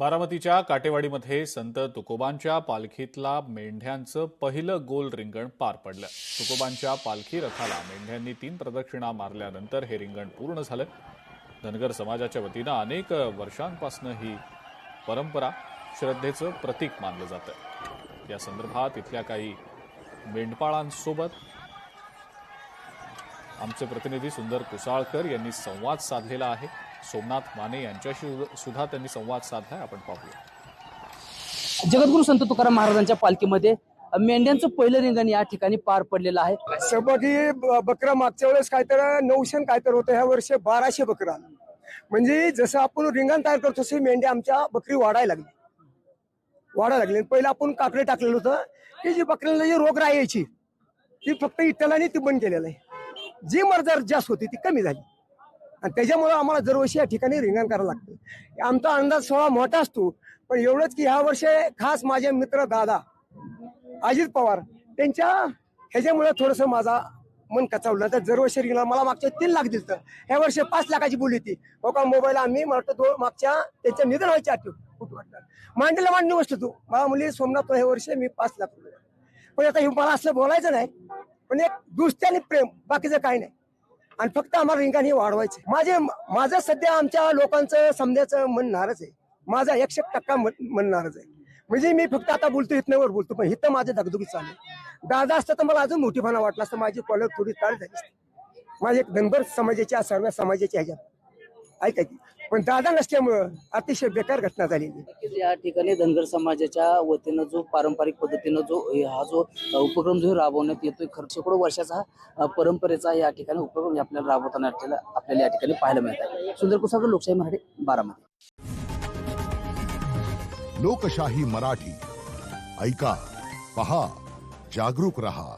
बारामतीच्या काटेवाडीमध्ये संत तुकोबांच्या पालखीतला मेंढ्यांचं पहिलं गोल रिंगण पार पडलं। तुकोबांच्या पालखी रथाला मेंढ्यांनी 3 प्रदक्षिणा मारल्यानंतर हे रिंगण पूर्ण झालं। धनगर समाजाच्या वतीनं अनेक वर्षांपासून ही परंपरा श्रद्धेचं प्रतीक मानलं जातं। या संदर्भात इथल्या काही मेंढपाळांसोबत आमचे प्रतिनिधी सुंदर कुसाळकर यांनी संवाद साधलेला आहे। सोमनाथ माने यांच्याशी सुद्धा त्यांनी संवाद साधलाय, आपण पाहूया। जगद्गुरू संत तुकाराम महाराजांच्या पालखीमध्ये मेंढ्यांचं पहिलं रिंगण या ठिकाणी पार पडलेलं आहे। सहभागी बकरा मागच्या वेळेस काय तर 900 काय तर होतं, ह्या वर्षी 1200 बकरा। म्हणजे जसं आपण रिंगण तयार करतो तसे मेंढ्या आमच्या बकरी वाढायला लागली। पहिलं आपण काकडे टाकलेलं होतं की जी बकऱ्यांना जी रोगराई यायची ती फक्त इटलाने ती बंद केलेलं आहे। जी मर्जार जास्त होती ती कमी झाली आणि त्याच्यामुळे आम्हाला दरवर्षी या ठिकाणी रिंगण करावं लागतं। आमचा अंदाज सोहळा मोठा असतो, पण एवढंच की ह्या वर्षी खास माझे मित्र दादा अजित पवार त्यांच्या ह्याच्यामुळे थोडंसं माझा मन कचावलं। तर दरवर्षी रिंगण मला मागच्या 3 लाख दिलं, ह्या वर्षी 5 लाखाची बोली होती। हो का, मोबाईल आम्ही मला मागच्या त्यांच्या निधन व्हायच्या कुठं वाटलं मांडीला मांडणी वस्तू तू मला मुली सोमनाथ हे वर्षी मी 5 लाख रुपये। पण आता हे मला असं बोलायचं नाही, पण एक दुसऱ्या आणि प्रेम, बाकीचं काही नाही। आणि फक्त आम्हाला रिंगण हे वाढवायचं। माझं सध्या आमच्या लोकांचं समजायचं मन नाराज आहे, माझा 100% मन नाराज आहे। म्हणजे मी फक्त आता बोलतो इथनवर बोलतो, पण इथं माझं दगदुगी चालू आहे। दादा असतं तर मला अजून मोठीपणा वाटला असतं, माझी कॉलर थोडी ताळ झाली असती। माझे एक धनगर समाजाच्या सर्व समाजाच्या ह्याच्यात ऐकायची, पण दादा नसल्यामुळं अतिशय बेकार घटना झालेली। या ठिकाणी धनगर समाजाच्या वतीनं जो पारंपरिक पद्धतीनं जो उपक्रम जो राबवण्यात येतोय, शेकडो वर्षाचा परंपरेचा या ठिकाणी उपक्रम आपल्याला राबवताना आपल्याला या ठिकाणी पाहायला मिळत आहे। सुंदर कुसाळकर, लोकशाही मराठी, बारामती। लोकशाही मराठी ऐका, पहा, जागरूक रहा।